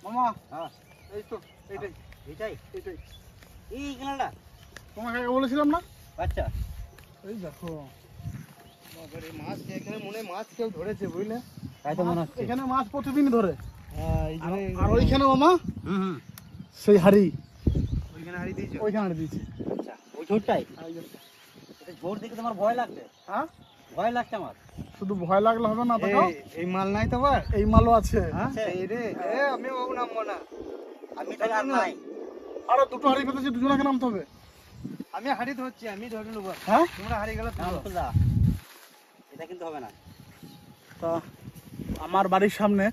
মামা হ্যাঁ এই তো এইটাই এইটাই এইটাই এই কেনালটা তোমাকে আগে বলেছিলাম না। আচ্ছা এই দেখো বাবারে মাছ এখানে মনে হয় মাছ কেউ ধরেছে বুঝলে। তাই তো মনে হচ্ছে। এখানে মাছ প্রতিদিন ধরে। হ্যাঁ এই জন্য আর ওইখানে মামা হুম সেই হাড়ি ওইখানে হারিয়ে দিয়েছো। ওইখানে হাড়ি দিয়েছে। আচ্ছা ওই ছোটটাই আর এই দেখো। এটা জোর দেখে তোমার ভয় লাগছে। হ্যাঁ ভয় লাগছে আমার। শুধু ভয় লাগলে হবে না, দেখো এই মাল নাই তো ভাই। এই মালও আছে। হ্যাঁ এই রে আমি বাবু নামবো না। আমি তাহলে আর নাই। আরে দুটো হাড়ি পেতেছে, দুজনকে নামতে হবে। আমি হাড়ি ধরছি, আমি ধরে নেবো। হ্যাঁ তোমরা হারিয়ে গেলে না মুকুলদা, এটা কিন্তু হবে না। তা আমার বাড়ির সামনে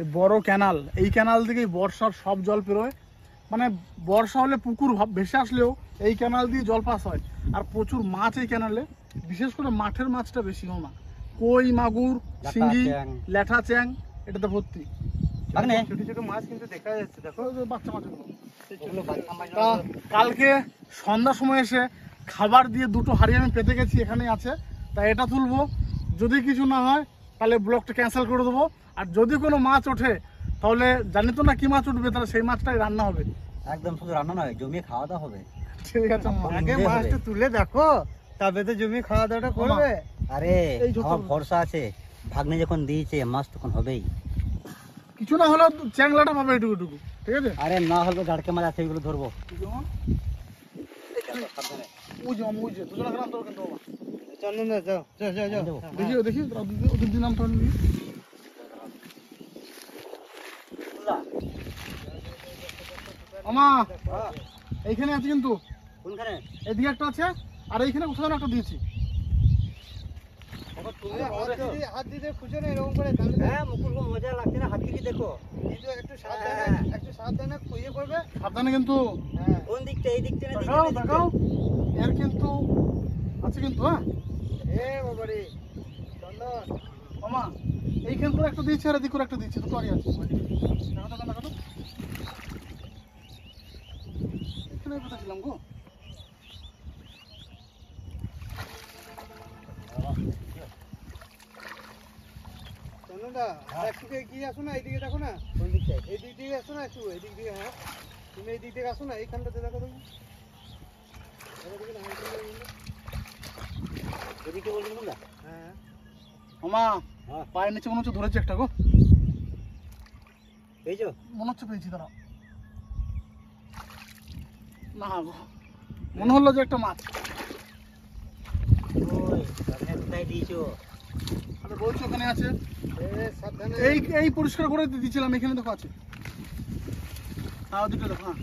এই বড় ক্যানাল, এই ক্যানাল থেকেই বর্ষার সব জল পেরোয়। মানে বর্ষা হলে পুকুর ভেসে আসলেও এই ক্যানাল দিয়ে জল পাস হয়। আর প্রচুর মাছ এই ক্যানালে, বিশেষ করে মাঠের মাছটা বেশি না। কই, মাগুর, শিঙ্গি, চ্যাং। ল্যাঠা, চ্যাং এটাতে ভর্তি। ভাগ্নে ছোট ছোট মাছ কিন্তু দেখা যাচ্ছে, দেখো। ওই যে বাচ্চা মাছগুলো। ওগুলো বাচ্চা মাছ তা কালকে সন্ধ্যার সময় এসে খাবার দিয়ে দুটো হাড়ি আমি পেতে গেছি, এখানেই আছে। তাই এটা তুলবো, যদি কিছু না হয় তাহলে ব্লগটা ক্যান্সেল করে দেবো। আর যদি কোনো মাছ ওঠে তাহলে জানি তো না কি মাছ উঠবে, তাহলে সেই মাছটাই রান্না হবে। একদম শুধু রান্না নয়, জমিয়ে খাওয়া দাওয়া হবে। ঠিক আছে আম্মা। আগে মাছটা তুলে দেখো, তবে তো জমি খাওয়া দাওয়াটা করবে। আরে এই যত- আমার ভরসা আছে, ভাগ্নে যখন দিয়েছে মাছ তখন হবেই। কিছু না হলে চ্যাংলাটা পাবে এটুকু এটুকু, ঠিক আছে। আরে না হলে গাড়কে মাছ আছে, এগুলো ধরবো। সাবধানে। ওই যে মামা, ওই যে দুজনে নাম তোর কিন্তু মামা। চন্দন দা যাও যাও যাও যাও। দেবো। দেখি দেখি ওদের দিন নাম তোর দেখি। মুকুলদা, মামা হ্যাঁ, এইখানে আছে কিন্তু, কোনখানে? এদিকে একটা আছে আর এইখানে কোথাও যেন একটা দিয়েছি। তুমি হাত দিতে খুঁজো না এরকম করে, তাহলে তো- হ্যাঁ মুকুল, খুব মজা লাগছে না, হাত থেকে দেখো। কিন্তু একটু সাবধানে ইয়ে করবে। সাবধানে কিন্তু। হ্যাঁ কোন দিকটা? এই দিকটা না দেখাও দেখাও, এর কিন্তু আছে কিন্তু। হ্যাঁ এ বাবারে চন্দন, মামা এইখান করে একটা দিয়েছে আর এদিক করে একটা দিয়েছে, দুটো আগে আছে। দেখো দেখো দেখো তো। এখানে পেতেছিলাম গো। চন্দন দা একটু এগিয়ে আসো না, এইদিকে দেখো না। কোন দিকটায়? এই দিক দিয়ে আসো না, একটু এই দিক দিয়ে। হ্যাঁ তুমি এই দিক থেকে আসো না, এইখানটাতে দেখো তুমি। এদিকে বলবেন মুকুলদা? হ্যাঁ মামা হ্যাঁ, পায়ের নিচে মনে হচ্ছে ধরেছে একটা গো। পেয়েছো? মনে হচ্ছে পেয়েছি, দাঁড়াও। না গো, মনে হলো যে একটা মাছ। ওই, ভাগ্নে কোথায় দিয়েছো? আরে বলছো ওখানে আছে। সাবধানে। এই এই পরিষ্কার করে দিয়েছিলাম, এখানে দেখো আছে। হ্যাঁ ওদিকে দেখো। হ্যাঁ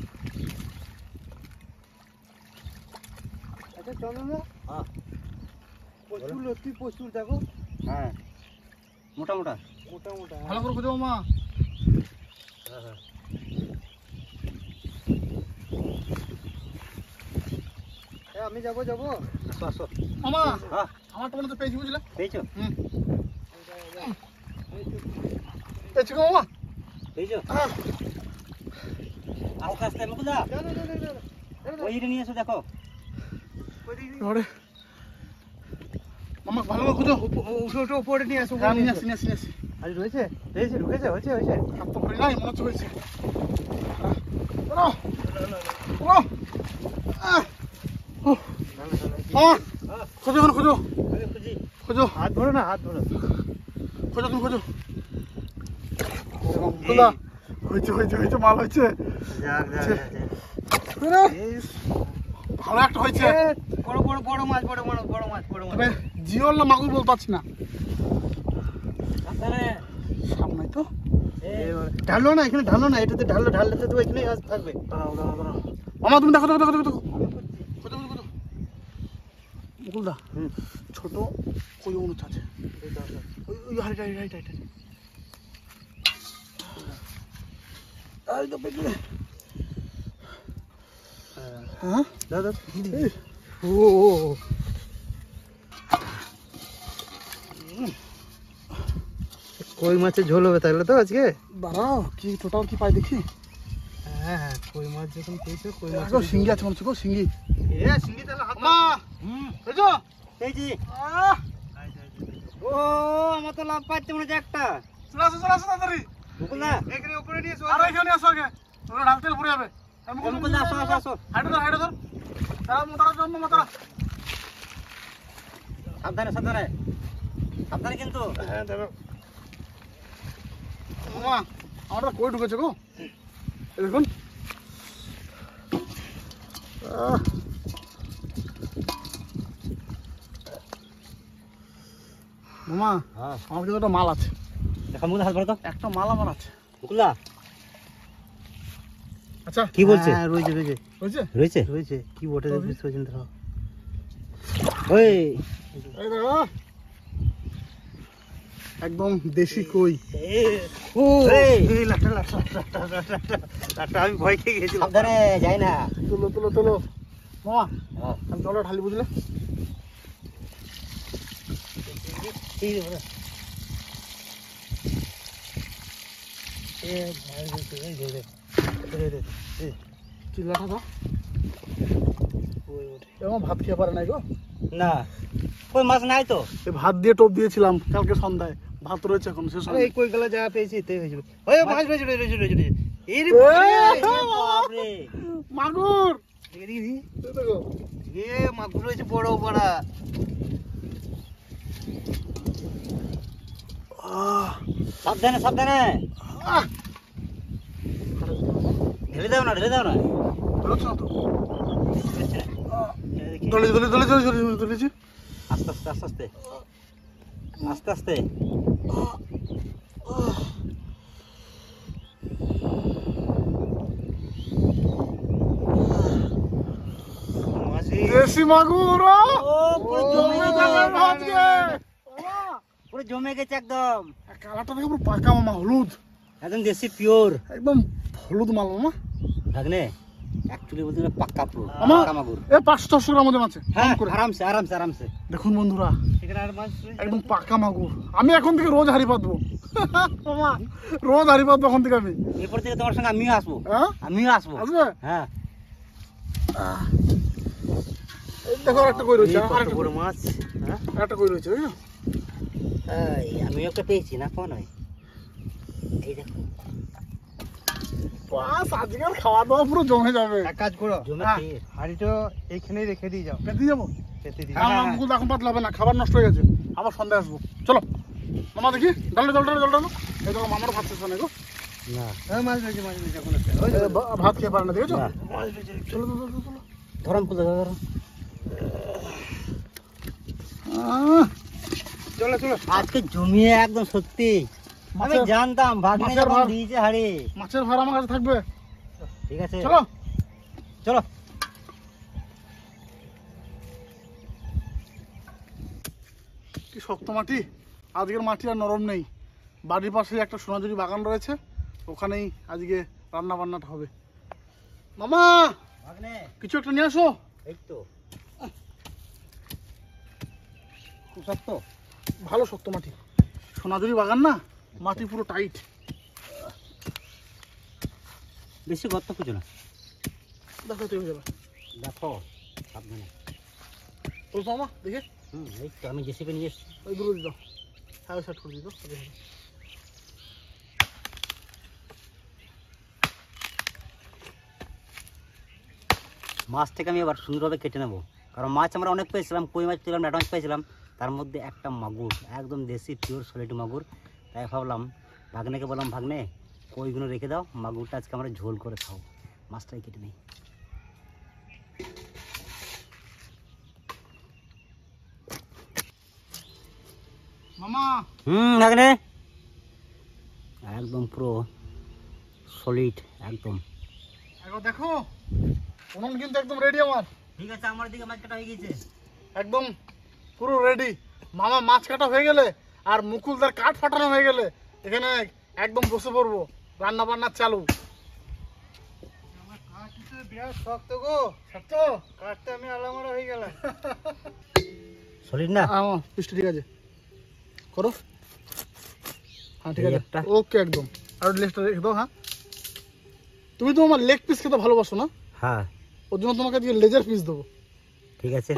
আচ্ছা চন্দন দা, হ্যাঁ প্রচুর লতি, প্রচুর দেখো, হ্যাঁ, মোটা মোটা। মোটা মোটা। ভালো করে খুঁজো মামা। হ্যাঁ হ্যাঁ, আমি যাবো যাবো। আসো আসো। মামা হ্যাঁ, আমার তো মনে হচ্ছে পেয়েছি, বুঝলে। পেয়েছো? হুম পেয়েছি গো মামা। পেয়েছো? হ্যাঁ আস্তে আস্তে মুকুলদা, না না না না না, ওইটা নিয়ে এসো, দেখো। ধরে মামা ভালো করে খুঁজো। ওটা উপরে নিয়ে আসো। হ্যাঁ নিয়ে আসি নিয়ে আসি নিয়ে আসি। আরে রয়েছে রয়েছে, ঢুকেছে, হয়েছে হয়েছে। হাত তো করি নাই, মনে হচ্ছে হয়েছে। দাঁড়াও, দাঁড়াও। মামা খোঁজো এখন, খোঁজো আমি খুঁজি। খোঁজো হাত ধরো না, হাত ধরো। খোঁজো তুমি খোঁজো। খোলা হয়েছে হয়েছে হয়েছে, মাল হয়েছে। যাক যাক যাক। আরে, ভালো একটা হয়েছে। বড় বড় বড় মাছ, বড় বড় বড় মাছ, বড় মাছ। তবে জিওল না মাগুর বলতে পারছি না। সাবধানে। সামনে তো। ঢালো না, এখানে ঢালো না, এটাতে ঢালো, ঢাললে তো এখানে আজ থাকবে। দাঁড়াও দাঁড়াও দাঁড়াও। মামা তুমি দেখো দেখো দেখো দেখো দেখো। খোঁজো খোঁজো খোঁজো। মুকুলদা ছোট কই অনুচ আছে। ওই ওই হাড়িটা হাড়িটা হাড়িটা হাড়িটা। এই তো পেটে। হ্যাঁ দাও দাও। এই, ও কই মাছের ঝোল হবে তাহলে তো আজকে। দাঁড়াও কি টোটাল কি পাই দেখি। হ্যাঁ হ্যাঁ, কই মাছ যখন পেয়েছো, কই মাছ। দেখো শিঙ্গি আছে মনে হচ্ছে গো, শিঙ্গি। এ সিঙ্গি তাহলে হাত মা হুম, বুঝছো। পেয়েছি। ও, আমার তো লাভ পাচ্ছে মনে হচ্ছে একটা। চলে আসো তাড়াতাড়ি। মুকুল না এখানে উপরে নিয়ে এসো আর এখানে আসো আগে ওরা ঢাল তেল পুড়ে যাবে মুকুল না, আসো আসো আসো। হাইডে ধর তারা মোতারা সাবধানে সাবধানে সাবধানে কিন্তু। হ্যাঁ দাঁড়াও মামা আমরা কই ঢুকেছে গো এই দেখুন মামা হ্যাঁ আমার কিন্তু একটা মাল আছে দেখা মুকুল হাত ধরো তো। একটা মাল আমার আছে মুকুল না আচ্ছা কি বলছে? হ্যাঁ রয়েছে রয়েছে বুঝছে রয়েছে রয়েছে কি বটে তবে? দেখছিস ওই ধরো ওই এই দেখো একদম দেশি কই ও এই। এই লাটা লাটা আমি ভয় খেয়ে গেছিলাম সাবধানে যাই না। তোলো মামা হ্যাঁ আমি জলটা ঢালি বুঝলে এই রে এ ভাই এই রে রে চিল্লাটা দাও ওই ওঠে এবং ভাত খেয়ে পারে নাই গো না কই মাছ নাই তো। এই ভাত দিয়ে টোপ দিয়েছিলাম কালকে সন্ধ্যায় ভাত রয়েছে এখন শেষ আরে এই কই গলা যা পেয়েছি তাই হয়ে যাবে ওই মাছ রয়েছে রয়েছে এই রে বাপরে মাগুর দেখি দেখি এই দেখো এ মাগুর রয়েছে বড় বড় সাবধানে সাবধানে আহ ঢেলে দাও না ঢেলে দাও না। বেরোচ্ছে না তো হচ্ছে না। দলেছি আস্তে আস্তে আস্তে আস্তে আস্তে আস্তে। মাছি দেশি মাগুর ও পুরো জমে জমে গেছে যাবে ভাজকে পুরো জমে গেছে একদম কালারটা দেখে পুরো পাকা মামা হলুদ একদম দেশি পিওর। একদম হলুদ মাল মামা ভাগ্নে অ্যাকচুয়ালি বলতে গেলে পাক্কা পুরো মামা পাক্কা মাগুর। এ 500 গ্রাম মধ্যে আছে হ্যাঁ করে আরামসে আরামসে আরামসে। দেখুন বন্ধুরা এখানে আর মাছ রয়েছে একদম পাকা মাগুর আমি এখন থেকে রোজ হাড়ি পাতবো মামা রোজ হাড়ি পাতবো এখন থেকে আমি এরপর থেকে তোমার সঙ্গে আমিও আসবো হ্যাঁ আমিও আসবো। আসবে হ্যাঁ এই দেখো একটা কই রয়েছে এই কত বড় মাছ হ্যাঁ একটা কই রয়েছে বুঝছো এই আমিও একটা পেয়েছি না কোন হয় এই দেখো বাস আজকাল খাওয়া দাওয়া পুরো জমে যাবে এক কাজ করো জমেছে। হাড়িটা এইখানেই রেখে দিয়ে যাও পেতে যাবো পেতে দিয়ে হ্যাঁ হ্যাঁ। মুকুল এখন পাতলা হবে না খাবার নষ্ট হয়ে গেছে আবার সন্ধ্যা আসবো চলো মামা দেখি জলটা এই দেখো মামার ভাত শেষ হয় গো না হ্যাঁ মাছ রয়েছে এখন একটা ওই এই ভাত খেয়ে পারে না দেখেছো না। মাছ রয়েছে চলো ধরম পুজো ধরো। চলো চলো আজকে জমিয়ে একদম সত্যি আমি মাছের- জানতাম ভাগ্নে মাছের যখন ভাত। দিয়েছে হাড়ি। মাছের ভাড়া আমার কাছে থাকবে ঠিক আছে চলো চলো কি শক্ত মাটি আজকের মাটি আর নরম নেই বাড়ির পাশে একটা সোনাঝুরি বাগান রয়েছে ওখানেই আজকে রান্না বান্নাটা হবে মামা ভাগ্নে কিছু একটা নিয়ে আসো এই তো খুব শক্ত। ভালো শক্ত মাটি সোনাঝুরি বাগান না মাটি পুরো টাইট বেশি গর্ত খুঁজো না দেখো তুই হয়ে যাবে দেখো সাবধানে। বলছো মামা দেখে এই তো আমি জেসিপি নিয়ে এসছি। ওই দূরে দিত হ্যাঁ সেট করে দিত মাছটাকে আমি এবার সুন্দরভাবে কেটে নেবো কারণ মাছ আমরা অনেক পেয়েছিলাম কই মাছ পেয়েছিলাম ল্যাটা মাছ পেয়েছিলাম তার মধ্যে একটা মাগুর একদম দেশি পিওর সলিড মাগুর তাই ভাবলাম ভাগ্নেকে বললাম ভাগ্নে কইগুলো রেখে দাও মাগুরটা আজকে আমরা ঝোল করে খাও মাছটাই কেটে নিই। মামা ভাগ্নে একদম পুরো সলিড একদম। একবার দেখো উনুন কিন্তু একদম রেডি আমার ঠিক আছে আমার দিকে মাছ কাটা হয়ে গেছে। একদম পুরো রেডি মামা মাছ কাটা হয়ে গেলে আর মুকুলদার কাঠ ফাটানো হয়ে গেলে এখানে একদম বসে পড়বো রান্না বান্না চালু আমার কাঠটা বিরাট শক্ত গো সত্য কাঠটা আমি আলামারা হয়ে গেলাম সলিড না পিসটা ঠিক আছে করো হ্যাঁ ঠিক এই আছে একটা। ওকে একদম আর লেগটা রেখে দাও হ্যাঁ তুমি তো আমার লেগ পিস খেতে ভালোবাসো না হ্যাঁ ওর জন্য তোমাকে আজকে লেজার পিস দেবো ঠিক আছে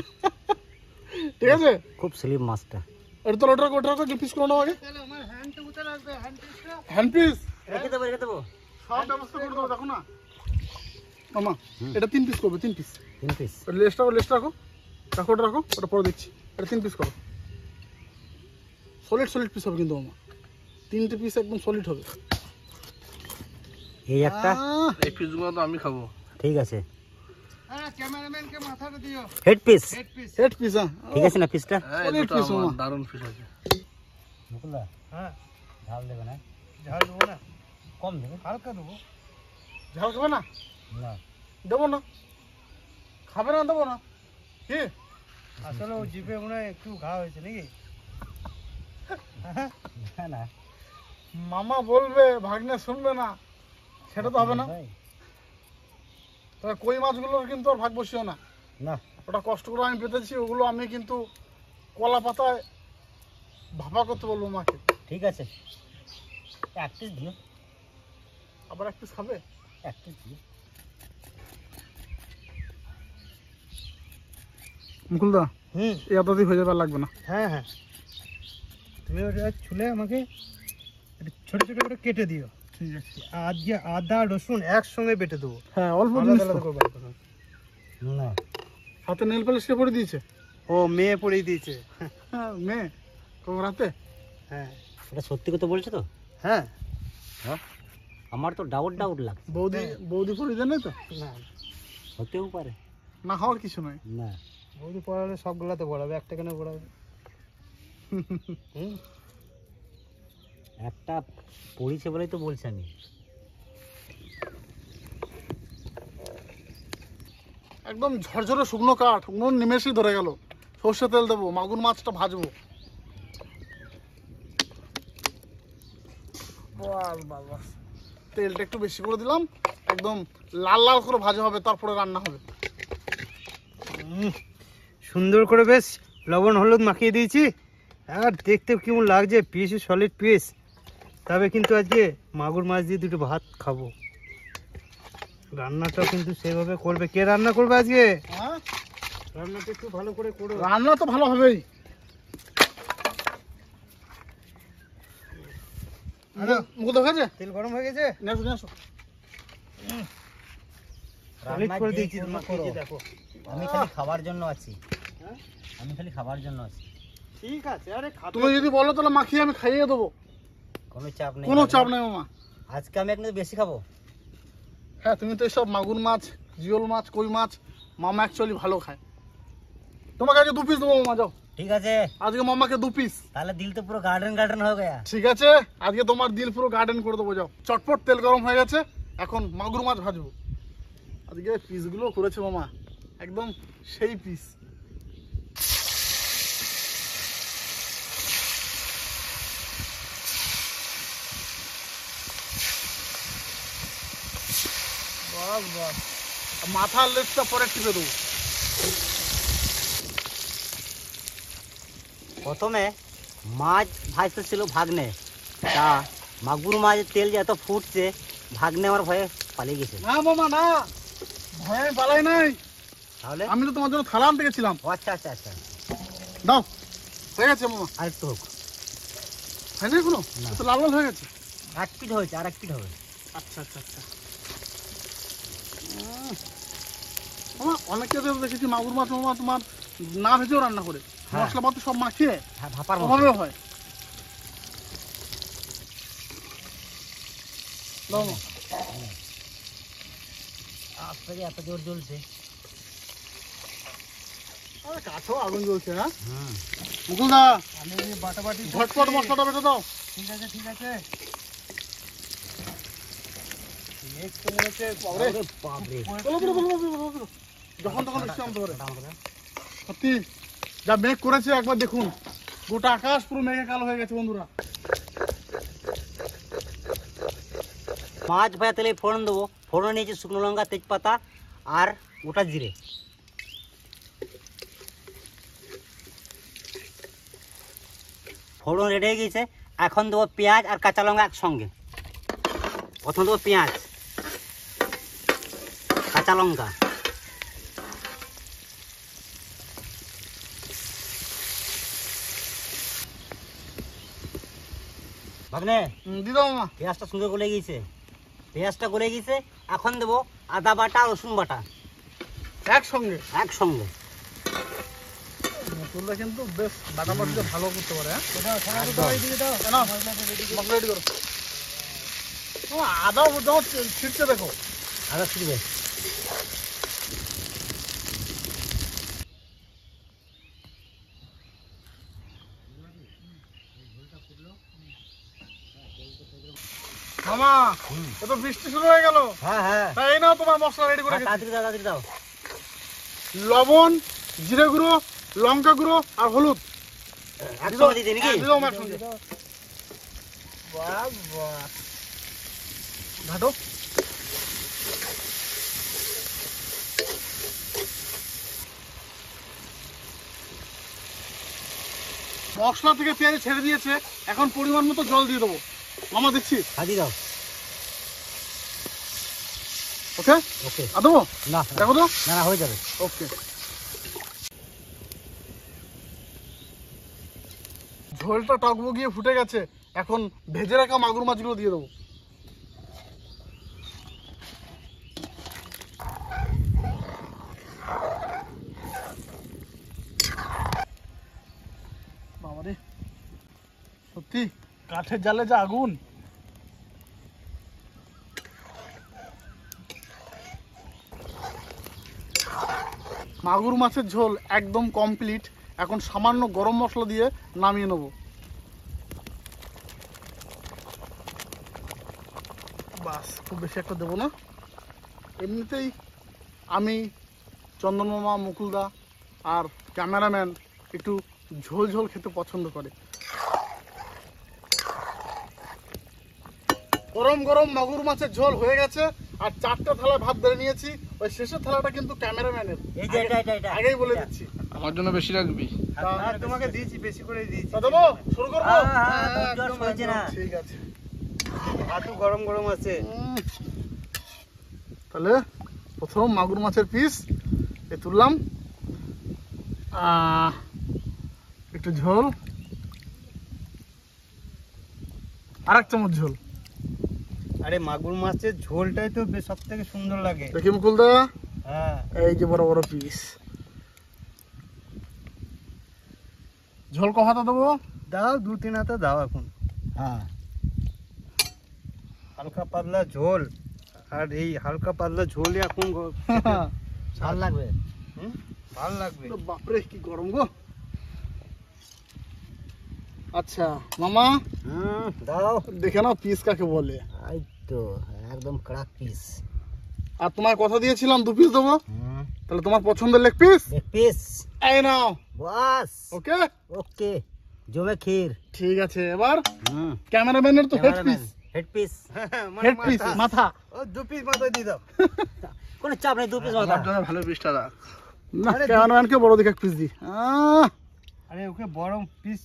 ঠিক আছে খুব স্লিম মাছটা। এটা তো ওটা পিস করে নাও আগে তাহলে আমার হ্যান্ডটা কোথায় লাগবে হ্যান্ড পিসটা হ্যান্ড পিস রেখে দেবো রেখে দেবো। সব ব্যবস্থা করে দেবো, দেখো না মামা। হুম। এটা 3 পিস করবে, 3 পিস। 3 পিস। লেসটা রাখো, ওটা রাখো, ওটা পরে দেখছি। এটা 3 পিস করো, সলিড পিস হবে কিন্তু মামা। 3টে পিস একদম সলিড হবে। এই একটা, এই পিসগুলো তো আমি খাবো। ঠিক আছে। হ্যাঁ, ক্যামেরাম্যানকে মাথাটা দিও। Head piece, head piece. Head piece. হ্যাঁ ঠিক আছে না পিসটা? সলিড পিস মামা। দারুণ পিস আছে। মুকুলদা হ্যাঁ, ঝাল দেবে না? ঝাল দেবো না, কম দেবে? হালকা দেবো। ঝাল খাবে না? না। দেবো না, খাবে না, দেবো না। কি আসলে ও জিভে মনে হয় একটু ঘা হয়েছে নাকি? না না, মামা বলবে, ভাগ্নে শুনবে না, সেটা তো হবে না। ভাই। তবে কই মাছগুলোর কিন্তু আর ভাগ বসিও না। না, ওটা কষ্ট করে আমি পেতেছি, ওগুলো আমি কিন্তু কলা পাতায় ভাপা করতে বলবো মাকে। ঠিক আছে, এক পিস দিও। আবার 1 পিস খাবে? এক পিস দিও। মুকুলদা, হুম, এই এতদিন হয়ে যাবে, আর লাগবে না। হ্যাঁ হ্যাঁ, তুমি ওটা ছুলে আমাকে একটু ছোট ছোট করে কেটে দিও। ঠিক আছে। আজকে আদা রসুন একসঙ্গে বেটে দেবো, হ্যাঁ, অল্প আলাদা জিনিস আলাদা তো। করবো না। না, হাতে নেল পালিশ কে পরে দিয়েছে? ও মেয়ে পড়িয়ে দিয়েছে। হ্যাঁ, মেয়ে কোন রাতে? হ্যাঁ এটা সত্যি কথা বলছো তো? হ্যাঁ, হ্যাঁ, আমার তো ডাউট লাগছে। বৌদি পরে দেন তো? না হতেও পারে। না হওয়ার কিছু নয়। না, বৌদি পড়ালে সবগুলাতে পড়াবে, একটা কেন পড়াবে? হুম, একটা পড়িছে বলেই তো বলছি আমি। একদম ঝরঝরে শুকনো কাঠ, নুন নিমেষেই ধরে গেল। সর্ষে তেল দেবো, মাগুর মাছটা ভাজবো। বাস বাস বাস, তেলটা একটু বেশি করে দিলাম, একদম লাল লাল করে ভাজা হবে, তারপরে রান্না হবে। সুন্দর করে বেশ লবণ হলুদ মাখিয়ে দিয়েছি। আর দেখতে কেমন লাগছে, পিস সলিড পিস। তবে কিন্তু আজকে মাগুর মাছ দিয়ে দুটো ভাত খাবো। রান্নাটাও কিন্তু সেভাবে করবে। কে রান্না করবে আজকে? হ্যাঁ, রান্নাটা একটু ভালো করে করো। রান্না তো ভালো হবেই। মুখ দেখা যায়, তেল গরম হয়ে গেছে, নিয়ে আসো, নিয়ে আসো। সলিড করে দিয়েছি, রান্না মাখিয়েছি দেখো। আমি খালি খাবার জন্য আছি। আমি খালি খাবার জন্য আছি। ঠিক আছে, আরে খাবে তুমি যদি বলো তাহলে মাখিয়ে আমি খাইয়ে দেবো, কোনো চাপ নেই। কোনো চাপ নেই মামা। আজকে আমি একটু বেশি খাবো। হ্যাঁ, তুমি তো এসব মাগুর মাছ, জিওল মাছ, কই মাছ মামা অ্যাকচুয়ালি ভালো খায়। তোমাকে আজকে 2 পিস দেবো মামা, যাও। ঠিক আছে, আজকে মামাকে 2 পিস। তাহলে দিল তো পুরো গার্ডেন হয়ে গয়া। ঠিক আছে, আজকে তোমার দিল পুরো গার্ডেন করে দেবো, যাও। চটপট তেল গরম হয়ে গেছে, এখন মাগুর মাছ ভাজবো। আজকে পিসগুলো করেছে মামা, একদম সেই পিস। বাস বাস, মাথার লেজটা পরে টিপে দেবো। প্রথমে মাছ ভাজতে ছিল ভাগ্নে, তা মাগুর মাছের তেল যে এত ফুটছে, ভাগ্নে আমার ভয়ে পালিয়ে গেছে। না মামা না, ভয়ে পালাই নাই। তাহলে আমি তো তোমার জন্য থালা আনতে গেছিলাম। ও আচ্ছা আচ্ছা আচ্ছা, দাও, হয়ে গেছে মামা। আর একটু হোক। হয় না এখনো? না। তো লাল লাল হয়ে গেছে। 1 পিঠ হয়েছে, আর 1 পিঠ হবে। আচ্ছা আচ্ছা আচ্ছা। মামা অনেকে তো দেখেছি মাগুর মাছ মামা তোমার না ভেজেও রান্না করে, হ্যাঁ। মশলাপাতি সব মাখিয়ে হ্যাঁ, ভাপার মতো। ওভাবেও হয়। দাও না। আস্তে যে এত জোর জ্বলছে। আরে কাছেও আগুন জ্বলছে। হ্যাঁ হুম, মুকুলদা, আমি বাটাবাটি ঝটপট মশলাটা বেটে দাও। ঠিক আছে ঠিক আছে। ওরে বাপরে। বলো বলো বলো বলো, বলো, বলো। যখন তখন এসে আনতে পারে। ওটা আমাকে দাও। সত্যি যা মেঘ করেছে একবার দেখুন, গোটা আকাশ পুরো মেঘে কালো হয়ে গেছে বন্ধুরা। মাছ ভাজা তেলে ফোড়ন দেবো। ফোড়ন নিয়েছি শুকনো লঙ্কা, তেজপাতা আর গোটা জিরে। ফোড়ন রেডি হয়ে গেছে। এখন দেবো পেঁয়াজ আর কাঁচা লঙ্কা একসঙ্গে। প্রথম দেবো পেঁয়াজ, কাঁচা লঙ্কা, ভাগ্নে দিয়ে দাও মামা। পেঁয়াজটা সুন্দর গলে গিয়েছে, পেঁয়াজটা গলে গিয়েছে। এখন দেবো আদা বাটা রসুন বাটা একসঙ্গে। একসঙ্গে। মুকুলদা কিন্তু বেশ বাটা বাটিতে ভালো করতে পারে। হ্যাঁ মশলা রেডি করো। আদাও যখন ছিটছে দেখো। আদা ছিড়বে। মামা এ তো বৃষ্টি শুরু হয়ে গেল। হ্যাঁ হ্যাঁ, তাই এই নাও তোমার মশলা রেডি করে রেখেছি। তাড়াতাড়ি দাও, তাড়াতাড়ি দাও। লবণ, জিরে গুঁড়ো, লঙ্কা গুঁড়ো আর হলুদ একসঙ্গে দিয়ে দিই নাকি? দিয়ে দাও একসঙ্গে। বাহ বাহ, ঘাটো। মশলা থেকে পেঁয়াজ ছেড়ে দিয়েছে, এখন পরিমাণ মতো জল দিয়ে দেবো। মামা দিচ্ছি। হাজি দাও। ওকে ওকে। আর দেবো? না দেখো তো। না না, হয়ে যাবে। ওকে। ঝোলটা টকবগিয়ে ফুটে গেছে, এখন ভেজে রাখা মাগুর মাছগুলো দিয়ে দেবো। বাবারে, সত্যি কাঠের জালে যা আগুন। মাগুর মাছের ঝোল একদম কমপ্লিট। এখন সামান্য গরম মশলা দিয়ে নামিয়ে নেব। বাস, খুব বেশি একটা দেবো না। এমনিতেই আমি, চন্দন মামা, মুকুলদা আর ক্যামেরাম্যান একটু ঝোল ঝোল খেতে পছন্দ করে। গরম গরম মাগুর মাছের ঝোল হয়ে গেছে, আর 4টা থালা ভাত বেড়ে নিয়েছি। ওই শেষের থালাটা কিন্তু ক্যামেরাম্যানের, এই যে এটা আগেই বলে দিচ্ছি। আমার জন্য বেশি রাখবি। তোমাকে দিয়েছি, বেশি করে দিয়েছি। তা দেবো? শুরু করবো? একদম হয়েছে না। ঠিক আছে। হাঁটু গরম গরম আছে। তাহলে প্রথম মাগুর মাছের পিস এ তুললাম, একটু ঝোল, আর 1 চামচ ঝোল। আরে মাগুর মাছের ঝোলটাই তো সব থেকে সুন্দর লাগে। দেখি মুকুলদা, হ্যাঁ, এই যে বড় বড় পিস। ঝোল ক হাতা দেবো? দাও 2-3 হাতা দাও এখন। হ্যাঁ, হালকা পাতলা ঝোল, আর এই হালকা পাতলা ঝোলে এখন ঝাল লাগবে। ভালো লাগবে। বাপরে কি গরম গো। আচ্ছা মামা, দাও। দেখে নাও পিস কাকে বলে। এই তো একদম কড়াক পিস। আর তোমার কথা দিয়েছিলাম 2 পিস দেবো, তাহলে তোমার পছন্দের লেগ পিস এক পিস। এই নাও। বাস। ওকে ওকে, জমে ক্ষীর। ঠিক আছে। এবার ক্যামেরাম্যানের তো head piece. Head piece. Head piece, মাথা। ও 2 পিস মাথা দিয়ে দাও। কোনো চাপ নেই, 2 পিস আমার জন্য ভালো পিসটা রাখ। না, ক্যামেরাম্যানকে বড় দেখে 1 পিস দি। আরে ওকে বড় পিস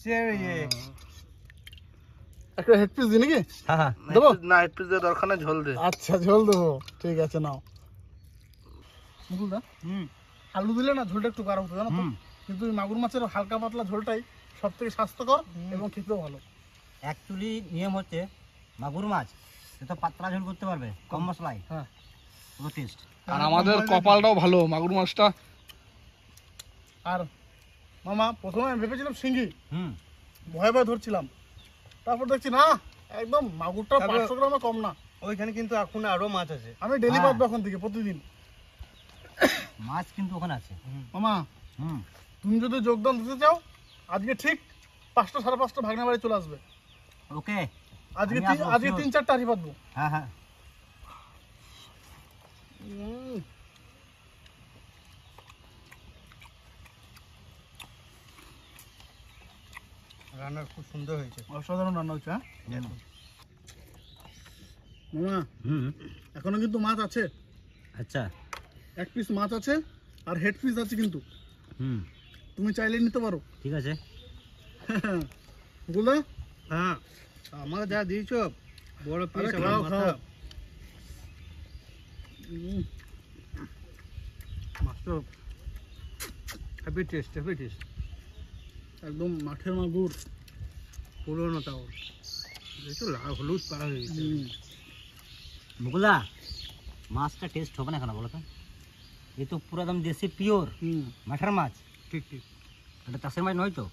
একটা হেড পিস দি নাকি? হ্যাঁ হ্যাঁ, দেবো? না, এক পিস দিয়ে দরকার নেই, ঝোল দে। আচ্ছা ঝোল দেবো, ঠিক আছে নাও। মুকুলদা, আলু দিলে না ঝোলটা একটু গাঢ় হতো, জানো তো? কিন্তু এই মাগুর মাছের হালকা পাতলা ঝোলটাই সব থেকে স্বাস্থ্যকর এবং খেতেও ভালো। অ্যাকচুয়ালি নিয়ম হচ্ছে মাগুর মাছ সে তো পাতলা ঝোল করতে পারবে কম মশলায়। হ্যাঁ। পুরো টেস্ট। আর আমাদের কপালটাও ভালো, মাগুর মাছটা। আর মামা, প্রথমে আমি ভেবেছিলাম শিঙ্গি, হুম, ভয়ে ভয়ে ধরছিলাম। তারপর দেখছি না, একদম মাগুরটা 500 গ্রামে কম না। ওইখানে কিন্তু এখন আরো মাছ আছে। আমি ডেলি হ্যাঁ। পাবো এখন থেকে, প্রতিদিন। মাছ কিন্তু ওখানে আছে। মামা, হুম, তুমি যদি যোগদান দিতে চাও, আজকে ঠিক 5টা 5:30 ভাগনা বাড়ি চলে আসবে। ওকে। আজকে আমি আসবো, আজকে sure। 3-4টা হাঁড়ি পাতবো। হ্যাঁ হ্যাঁ, রান্না খুব সুন্দর হয়েছে। অসাধারণ রান্না হচ্ছে। হ্যাঁ মামা, হুম, এখনো কিন্তু মাছ আছে। আচ্ছা, 1 পিস মাছ আছে, আর হেড পিস আছে কিন্তু। হুম, তুমি চাইলে নিতে পারো। ঠিক আছে। মুকুলদা, হ্যাঁ, আমার যা দিয়েছো বড় পিস। আরে খাও খাও। মাছটা হেভি টেস্ট। একদম মাঠের মাগুর। পুরোনো তাও একটু হলুদ পাড়া হয়ে গেছে। মুকুলদা মাছটা টেস্ট হবে না কেন বলো তো? এই তো পুরো একদম দেশি পিওর হুম মাঠের মাছ, ঠিক ঠিক। এটা চাষের মাছ নয় তো।